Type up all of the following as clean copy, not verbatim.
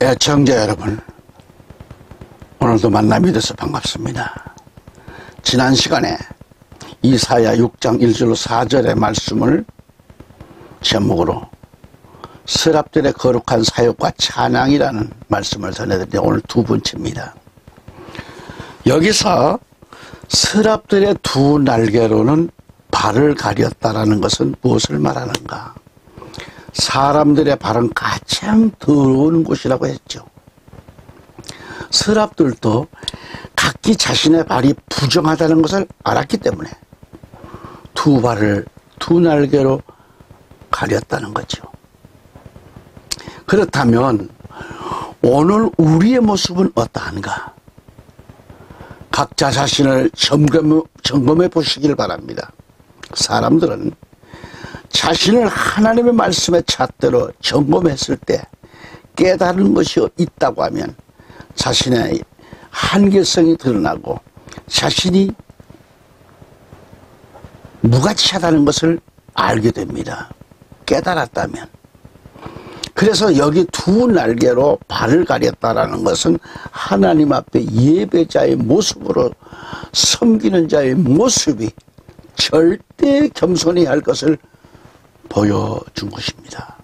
애청자 여러분, 오늘도 만남이 돼서 반갑습니다. 지난 시간에 이사야 6장 1절 4절의 말씀을 제목으로 서랍들의 거룩한 사역과 찬양이라는 말씀을 전해드리는데 오늘 두 번째입니다. 여기서 서랍들의 두 날개로는 발을 가렸다라는 것은 무엇을 말하는가? 사람들의 발은 가장 더러운 곳이라고 했죠. 서랍들도 각기 자신의 발이 부정하다는 것을 알았기 때문에 두 발을 두 날개로 가렸다는 거죠. 그렇다면 오늘 우리의 모습은 어떠한가? 각자 자신을 점검해 보시길 바랍니다. 사람들은 자신을 하나님의 말씀의 잣대로 점검했을 때 깨달은 것이 있다고 하면 자신의 한계성이 드러나고 자신이 무가치하다는 것을 알게 됩니다. 깨달았다면. 그래서 여기 두 날개로 발을 가렸다라는 것은 하나님 앞에 예배자의 모습으로 섬기는 자의 모습이 절대 겸손히 할 것을 보여준 것입니다.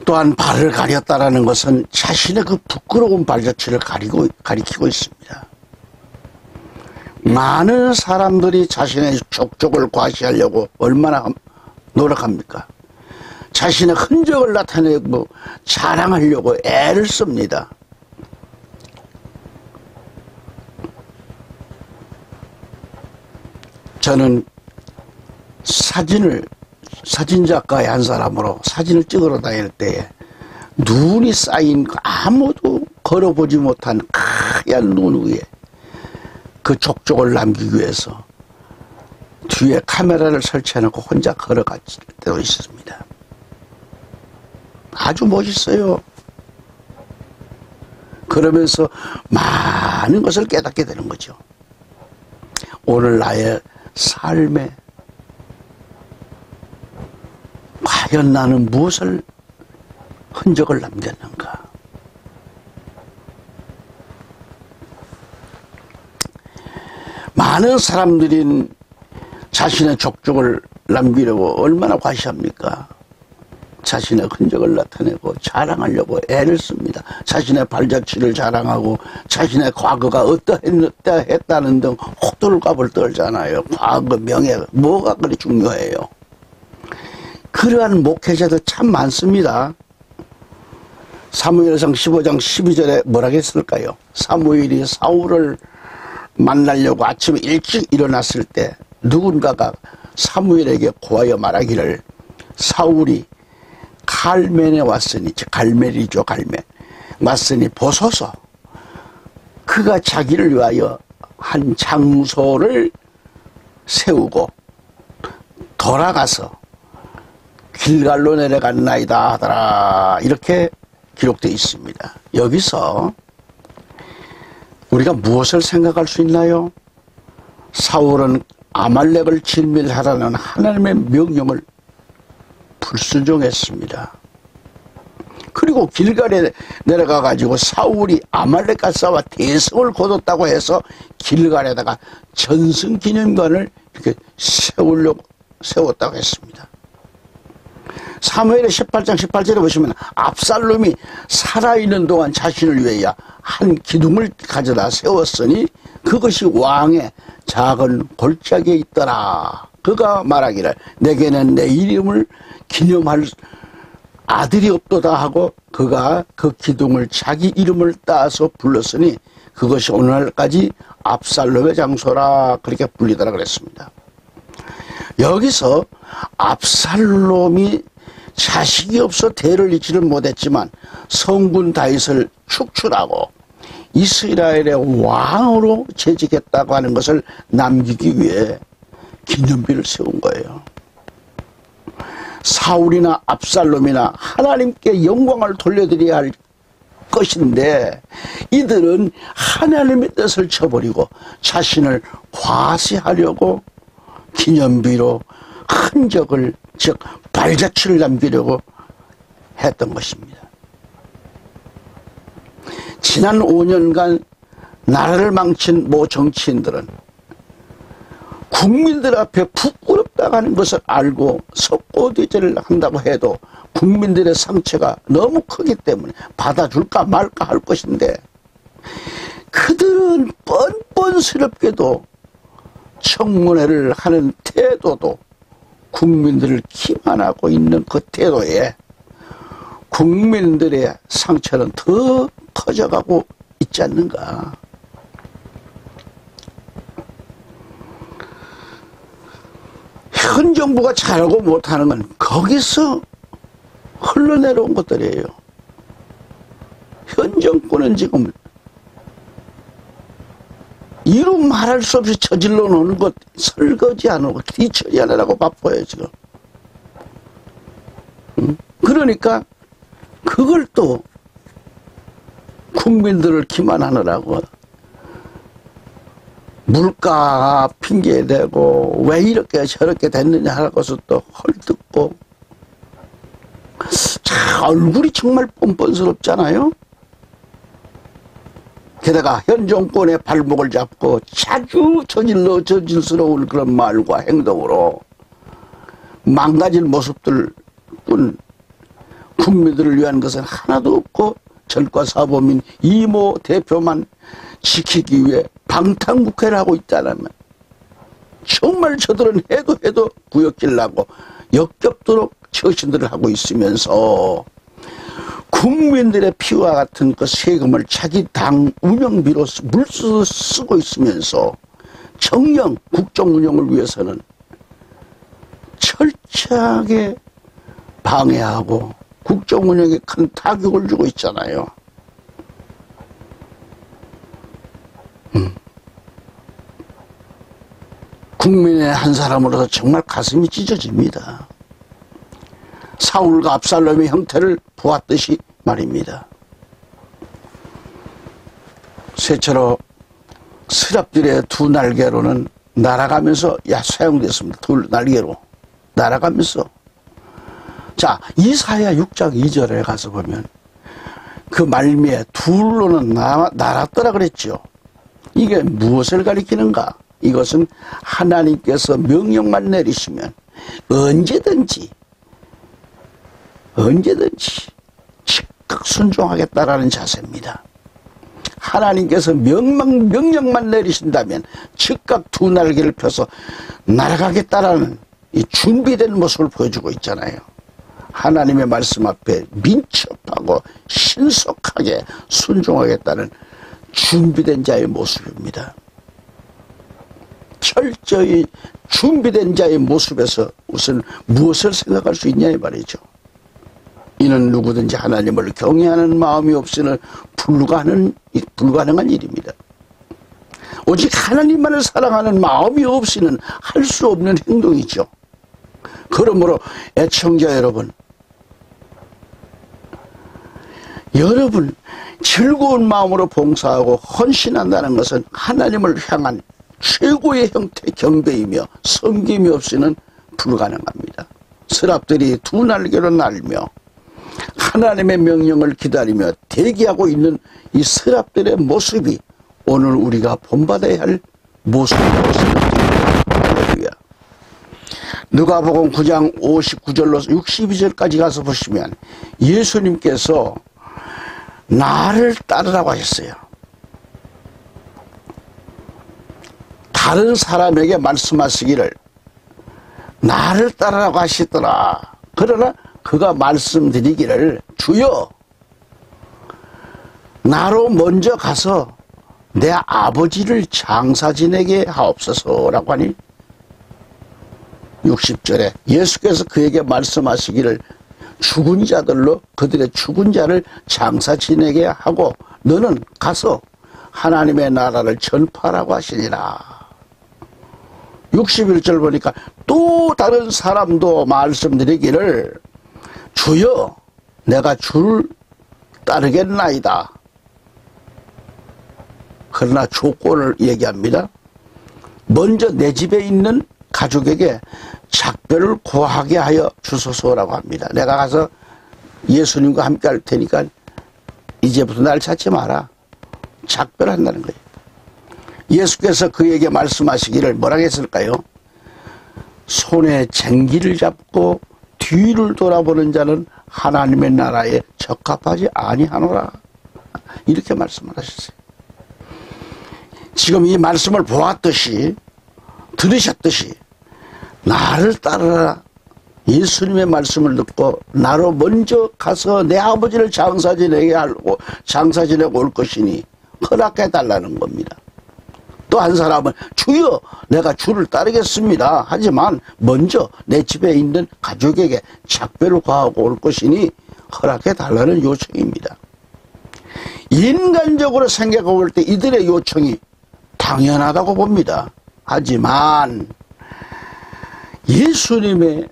또한 발을 가렸다라는 것은 자신의 그 부끄러운 발자취를 가리키고 있습니다. 많은 사람들이 자신의 족족을 과시하려고 얼마나 노력합니까? 자신의 흔적을 나타내고 자랑하려고 애를 씁니다. 저는 사진작가의 한 사람으로 사진을 찍으러 다닐 때에 눈이 쌓인 아무도 걸어보지 못한 하얀 눈 위에 그 족족을 남기기 위해서 뒤에 카메라를 설치해놓고 혼자 걸어갈 때도 있었습니다. 아주 멋있어요. 그러면서 많은 것을 깨닫게 되는 거죠. 오늘 나의 삶에 과연 나는 무엇을 흔적을 남겼는가? 많은 사람들이 자신의 족족을 남기려고 얼마나 과시합니까? 자신의 흔적을 나타내고 자랑하려고 애를 씁니다. 자신의 발자취를 자랑하고 자신의 과거가 어떠했다는 등 호들갑을 떨잖아요. 과거, 명예, 뭐가 그리 중요해요? 그러한 목회자도 참 많습니다. 사무엘상 15장 12절에 뭐라 했을까요? 사무엘이 사울을 만나려고 아침에 일찍 일어났을 때 누군가가 사무엘에게 고하여 말하기를 사울이 갈멜에 왔으니, 갈멜이죠, 갈멜. 왔으니 보소서. 그가 자기를 위하여 한 장소를 세우고 돌아가서 길갈로 내려갔나이다 하더라. 이렇게 기록되어 있습니다. 여기서 우리가 무엇을 생각할 수 있나요? 사울은 아말렉을 진멸하라는 하나님의 명령을 불순종했습니다. 그리고 길갈에 내려가 가지고 사울이 아말렉과 싸워 대성을 거뒀다고 해서 길갈에다가 전승기념관을 이렇게 세웠다고 했습니다. 사무엘의 18장 18절에 보시면 압살롬이 살아있는 동안 자신을 위하여 한 기둥을 가져다 세웠으니 그것이 왕의 작은 골짜기에 있더라. 그가 말하기를 내게는 내 이름을 기념할 아들이 없도다 하고 그가 그 기둥을 자기 이름을 따서 불렀으니 그것이 오늘날까지 압살롬의 장소라 그렇게 불리더라 그랬습니다. 여기서 압살롬이 자식이 없어 대를 잇지를 못했지만 성군 다윗을 축출하고 이스라엘의 왕으로 재직했다고 하는 것을 남기기 위해 기념비를 세운 거예요. 사울이나 압살롬이나 하나님께 영광을 돌려드려야 할 것인데 이들은 하나님의 뜻을 저버리고 자신을 과시하려고 기념비로 흔적을 즉 발자취를 남기려고 했던 것입니다. 지난 5년간 나라를 망친 모 정치인들은 국민들 앞에 부끄럽다고 하는 것을 알고 석고대죄를 한다고 해도 국민들의 상처가 너무 크기 때문에 받아줄까 말까 할 것인데, 그들은 뻔뻔스럽게도 청문회를 하는 태도도 국민들을 기만하고 있는 그 태도에 국민들의 상처는 더 커져가고 있지 않는가. 현 정부가 잘하고 못하는 건 거기서 흘러내려온 것들이에요. 현 정권은 지금 이루 말할 수 없이 저질러 놓는 것, 설거지하고 뒤처리하느라고 바빠요 지금. 그러니까 그걸 또 국민들을 기만하느라고 물가 핑계대고 왜 이렇게 저렇게 됐느냐 하는 것을 또 헐뜯고, 참 얼굴이 정말 뻔뻔스럽잖아요. 게다가 현 정권의 발목을 잡고 자주 저질스러운 그런 말과 행동으로 망가질 모습들 뿐 국민들을 위한 것은 하나도 없고, 전과사범인 이모 대표만 지키기 위해 방탄국회를 하고 있다면 정말 저들은 해도 구역질나고 역겹도록 처신들을 하고 있으면서 국민들의 피와 같은 그 세금을 자기 당 운영비로 물수 쓰고 있으면서 정녕 국정 운영을 위해서는 철저하게 방해하고 국정 운영에 큰 타격을 주고 있잖아요. 국민의 한 사람으로서 정말 가슴이 찢어집니다. 사울과 압살롬의 형태를 보았듯이 말입니다. 쇠처로 스랍들의 두 날개로는 날아가면서 사용됐습니다. 두 날개로 날아가면서. 자, 이사야 6장 2절에 가서 보면 그 말미에 둘로는 날았더라 그랬죠. 이게 무엇을 가리키는가? 이것은 하나님께서 명령만 내리시면 언제든지 즉각 순종하겠다라는 자세입니다. 하나님께서 명령만 내리신다면 즉각 두 날개를 펴서 날아가겠다라는 이 준비된 모습을 보여주고 있잖아요. 하나님의 말씀 앞에 민첩하고 신속하게 순종하겠다는 준비된 자의 모습입니다. 철저히 준비된 자의 모습에서 우선 무엇을 생각할 수 있냐 이 말이죠. 이는 누구든지 하나님을 경외하는 마음이 없이는 불가능한 일입니다. 오직 하나님만을 사랑하는 마음이 없이는 할 수 없는 행동이죠. 그러므로 애청자 여러분 즐거운 마음으로 봉사하고 헌신한다는 것은 하나님을 향한 최고의 형태 경배이며 섬김이 없이는 불가능합니다. 스랍들이 두 날개로 날며 하나님의 명령을 기다리며 대기하고 있는 이 스랍들의 모습이 오늘 우리가 본받아야 할 모습입니다. 할렐루야. 누가복음 9장 59절로 62절까지 가서 보시면 예수님께서 나를 따르라고 하셨어요. 다른 사람에게 말씀하시기를 나를 따르라고 하시더라. 그러나 그가 말씀드리기를 주여 나로 먼저 가서 내 아버지를 장사 지내게 하옵소서라고 하니 60절에 예수께서 그에게 말씀하시기를 죽은 자들로 그들의 죽은 자를 장사 지내게 하고 너는 가서 하나님의 나라를 전파하라고 하시니라. 61절 보니까 또 다른 사람도 말씀드리기를 주여 내가 주를 따르겠나이다. 그러나 조건을 얘기합니다. 먼저 내 집에 있는 가족에게 작별을 고하게 하여 주소서라고 합니다. 내가 가서 예수님과 함께 할 테니까 이제부터 날 찾지 마라. 작별한다는 거예요. 예수께서 그에게 말씀하시기를 뭐라고 했을까요? 손에 쟁기를 잡고 뒤를 돌아보는 자는 하나님의 나라에 적합하지 아니하노라. 이렇게 말씀을 하셨어요. 지금 이 말씀을 보았듯이 들으셨듯이 나를 따르라. 예수님의 말씀을 듣고 나로 먼저 가서 내 아버지를 장사 지내고 올 것이니 허락해 달라는 겁니다. 또 한 사람은 주여 내가 주를 따르겠습니다. 하지만 먼저 내 집에 있는 가족에게 작별을 과하고 올 것이니 허락해 달라는 요청입니다. 인간적으로 생각해 볼 때 이들의 요청이 당연하다고 봅니다. 하지만 예수님의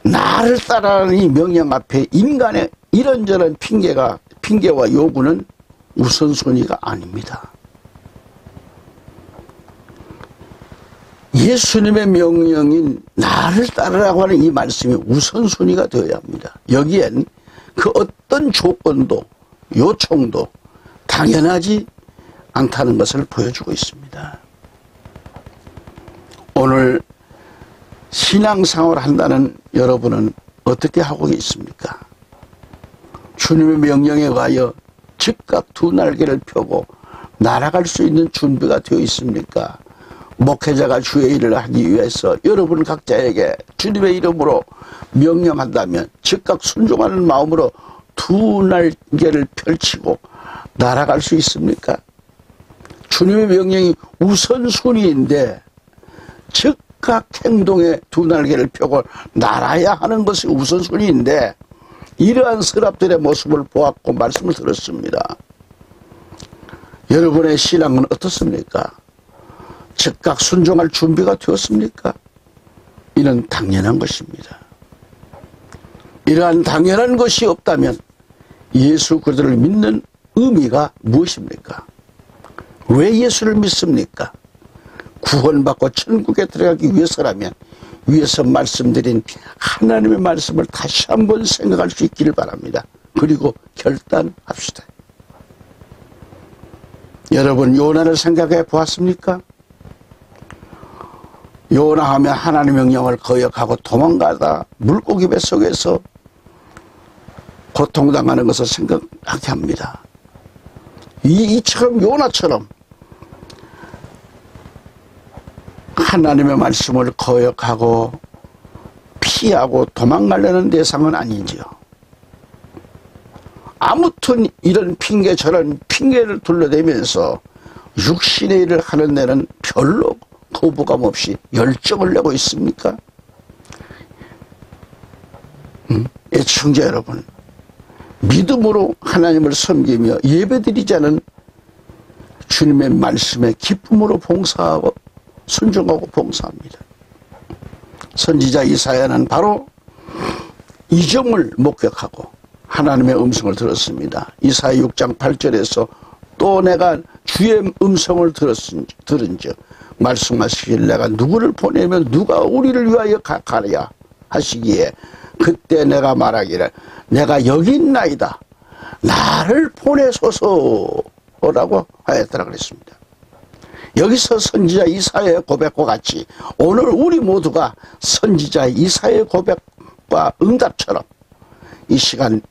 나를 따르라는 이 명령 앞에 인간의 이런저런 핑계와 요구는 우선순위가 아닙니다. 예수님의 명령인 나를 따르라고 하는 이 말씀이 우선순위가 되어야 합니다. 여기엔 그 어떤 조건도 요청도 당연하지 않다는 것을 보여주고 있습니다. 오늘 신앙생활을 한다는 여러분은 어떻게 하고 있습니까? 주님의 명령에 의하여 즉각 두 날개를 펴고 날아갈 수 있는 준비가 되어 있습니까? 목회자가 주의 일을 하기 위해서 여러분 각자에게 주님의 이름으로 명령한다면 즉각 순종하는 마음으로 두 날개를 펼치고 날아갈 수 있습니까? 주님의 명령이 우선순위인데 즉각 행동에 두 날개를 펴고 날아야 하는 것이 우선순위인데 이러한 서랍들의 모습을 보았고 말씀을 들었습니다. 여러분의 신앙은 어떻습니까? 즉각 순종할 준비가 되었습니까? 이는 당연한 것입니다. 이러한 당연한 것이 없다면 예수 그리스도를 믿는 의미가 무엇입니까? 왜 예수를 믿습니까? 구원받고 천국에 들어가기 위해서라면 위에서 말씀드린 하나님의 말씀을 다시 한번 생각할 수 있기를 바랍니다. 그리고 결단합시다. 여러분 요나를 생각해 보았습니까? 요나 하면 하나님의 명령을 거역하고 도망가다 물고기 뱃속에서 고통당하는 것을 생각하게 합니다. 이처럼 요나처럼 하나님의 말씀을 거역하고 피하고 도망가려는 대상은 아니지요. 아무튼 이런 핑계 저런 핑계를 둘러대면서 육신의 일을 하는 데는 별로 거부감 없이 열정을 내고 있습니까? 애청자 여러분, 믿음으로 하나님을 섬기며 예배드리자는 주님의 말씀에 기쁨으로 봉사하고 순종하고 봉사합니다. 선지자 이사야는 바로 이 점을 목격하고 하나님의 음성을 들었습니다. 이사야 6장 8절에서 또 내가 주의 음성을 들은즉 말씀하시길 내가 누구를 보내면 누가 우리를 위하여 가랴 하시기에 그때 내가 말하기를 내가 여기 있나이다 나를 보내소서라고 하였더라 그랬습니다. 여기서 선지자 이사야의 고백과 같이 오늘 우리 모두가 선지자 이사야의 고백과 응답처럼 이 시간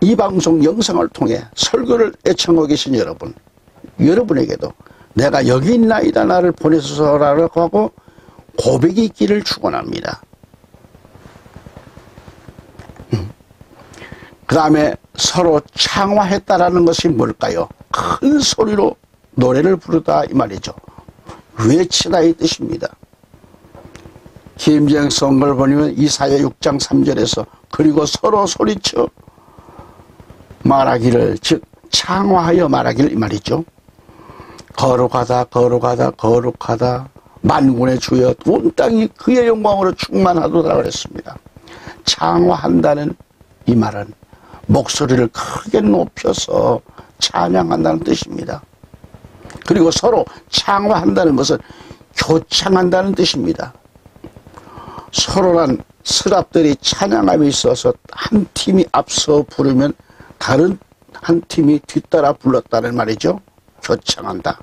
이 방송 영상을 통해 설교를 애청하고 계신 여러분에게도 내가 여기 있나이다 나를 보내소서라고 하고 고백이 있기를 축원합니다. 그 다음에 서로 창화했다라는 것이 뭘까요? 큰 소리로 노래를 부르다 이 말이죠. 외치다 이 뜻입니다. 김정 성걸 보면 이사야 6장 3절에서 그리고 서로 소리쳐 말하기를 즉 창화하여 말하기를 이 말이죠. 거룩하다 거룩하다 거룩하다 만군의 주여 온 땅이 그의 영광으로 충만하도다 그랬습니다. 창화한다는 이 말은 목소리를 크게 높여서 찬양한다는 뜻입니다. 그리고 서로 창화한다는 것은 교창한다는 뜻입니다. 서로란 스랍들이 찬양함이 있어서 한 팀이 앞서 부르면 다른 한 팀이 뒤따라 불렀다는 말이죠. 교창한다.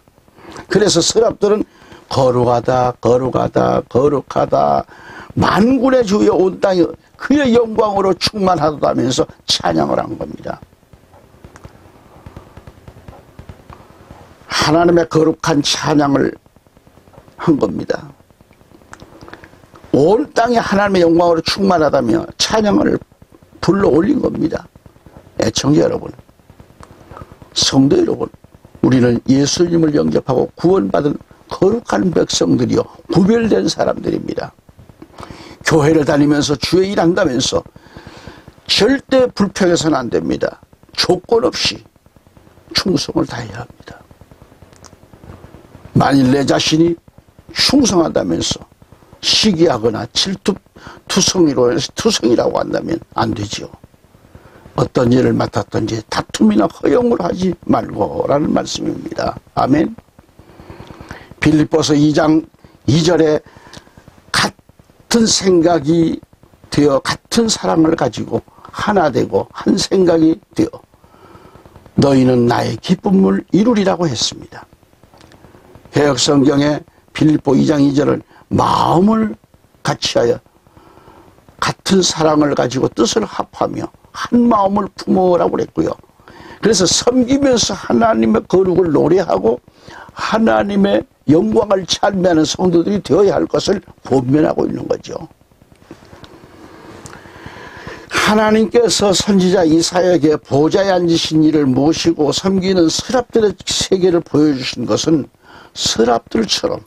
그래서 스랍들은 거룩하다 거룩하다 거룩하다 만군의 주여 온 땅이 그의 영광으로 충만하다면서 찬양을 한 겁니다. 하나님의 거룩한 찬양을 한 겁니다. 온 땅이 하나님의 영광으로 충만하다며 찬양을 불러 올린 겁니다. 애청자 여러분, 성도 여러분, 우리는 예수님을 영접하고 구원받은 거룩한 백성들이요 구별된 사람들입니다. 교회를 다니면서 주의 일 한다면서 절대 불평해서는 안 됩니다. 조건 없이 충성을 다해야 합니다. 만일 내 자신이 충성한다면서 시기하거나 투성이라고 한다면 안 되지요. 어떤 일을 맡았든지 다툼이나 허용을 하지 말고라는 말씀입니다. 아멘. 빌립보서 2장 2절에 같은 생각이 되어 같은 사랑을 가지고 하나 되고 한 생각이 되어 너희는 나의 기쁨을 이루리라고 했습니다. 개역성경에 빌립보 2장 2절은 마음을 같이하여 같은 사랑을 가지고 뜻을 합하며 한 마음을 품으라고 그랬고요. 그래서 섬기면서 하나님의 거룩을 노래하고 하나님의 영광을 찬미하는 성도들이 되어야 할 것을 권면하고 있는 거죠. 하나님께서 선지자 이사야에게 보좌에 앉으신 이를 모시고 섬기는 스랍들의 세계를 보여주신 것은 스랍들처럼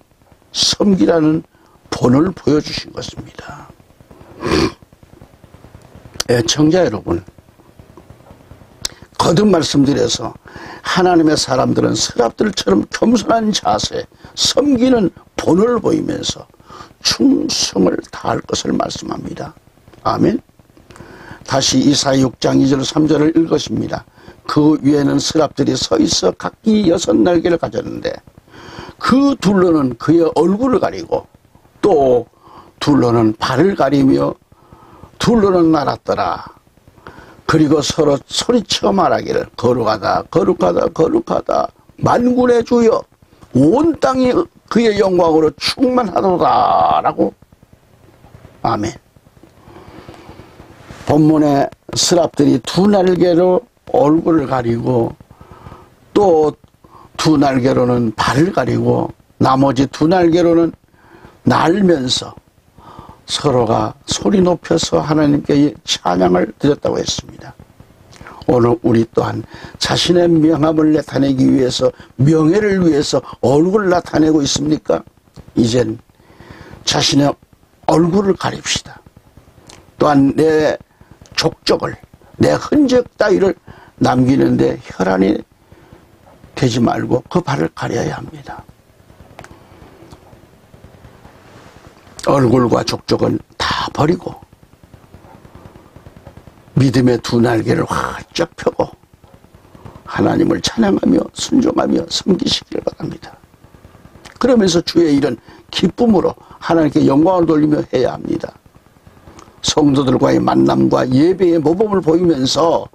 섬기라는 본을 보여주신 것입니다. 애청자 여러분, 거듭 말씀드려서 하나님의 사람들은 스랍들처럼 겸손한 자세, 섬기는 본을 보이면서 충성을 다할 것을 말씀합니다. 아멘. 다시 이사야 6장 2절 3절을 읽으십니다. 그 위에는 스랍들이 서 있어 각기 6날개를 가졌는데 그 둘러는 그의 얼굴을 가리고 또 둘러는 발을 가리며 둘러는 날았더라. 그리고 서로 소리쳐 말하기를 거룩하다 거룩하다 거룩하다 만군의 주여 온 땅이 그의 영광으로 충만하도다 라고. 아멘. 본문의 스랍들이 두 날개로 얼굴을 가리고 또 두 날개로는 발을 가리고 나머지 두 날개로는 날면서 서로가 소리 높여서 하나님께 찬양을 드렸다고 했습니다. 오늘 우리 또한 자신의 명함을 나타내기 위해서, 명예를 위해서 얼굴을 나타내고 있습니까? 이젠 자신의 얼굴을 가립시다. 또한 내 족적을, 내 흔적 따위를 남기는데 혈안이 되지 말고 그 발을 가려야 합니다. 얼굴과 족적은 다 버리고 믿음의 두 날개를 활짝 펴고 하나님을 찬양하며 순종하며 섬기시기를 바랍니다. 그러면서 주의 일은 기쁨으로 하나님께 영광을 돌리며 해야 합니다. 성도들과의 만남과 예배의 모범을 보이면서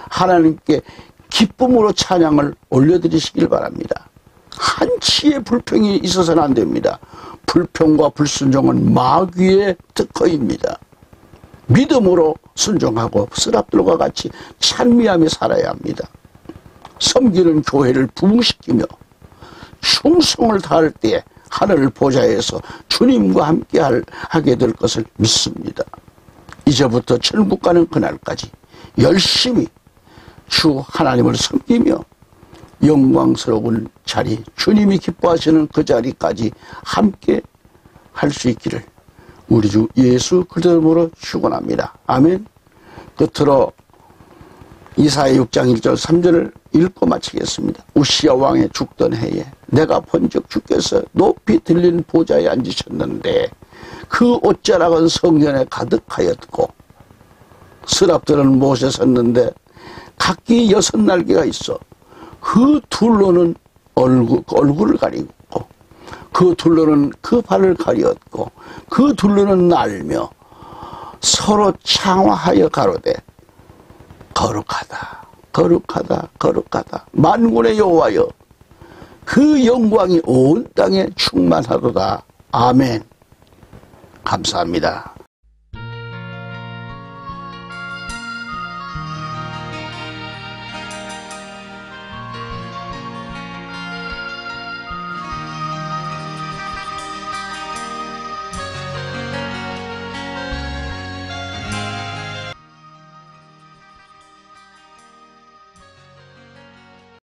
하나님께 기쁨으로 찬양을 올려드리시길 바랍니다. 한치의 불평이 있어서는 안 됩니다. 불평과 불순종은 마귀의 특허입니다. 믿음으로 순종하고 스랍들과 같이 찬미하며 살아야 합니다. 섬기는 교회를 부흥시키며 충성을 다할 때에 하늘 보좌에서 주님과 함께 하게 될 것을 믿습니다. 이제부터 천국 가는 그날까지 열심히 주 하나님을 섬기며 영광스러운 자리, 주님이 기뻐하시는 그 자리까지 함께 할 수 있기를 우리 주 예수 그리스도로 축원합니다. 아멘. 끝으로 이사야 6장 1절 3절을 읽고 마치겠습니다. 우시야 왕의 죽던 해에 내가 본즉 주께서 높이 들린 보좌에 앉으셨는데 그 옷자락은 성전에 가득하였고 스랍들은 못에 섰는데 각기 6날개가 있어 그 둘로는 얼굴을 가리고 그 둘러는 그 발을 가리었고 그 둘러는 날며 서로 창화하여 가로되 거룩하다 거룩하다 거룩하다 만군의 여호와여 그 영광이 온 땅에 충만하도다. 아멘. 감사합니다.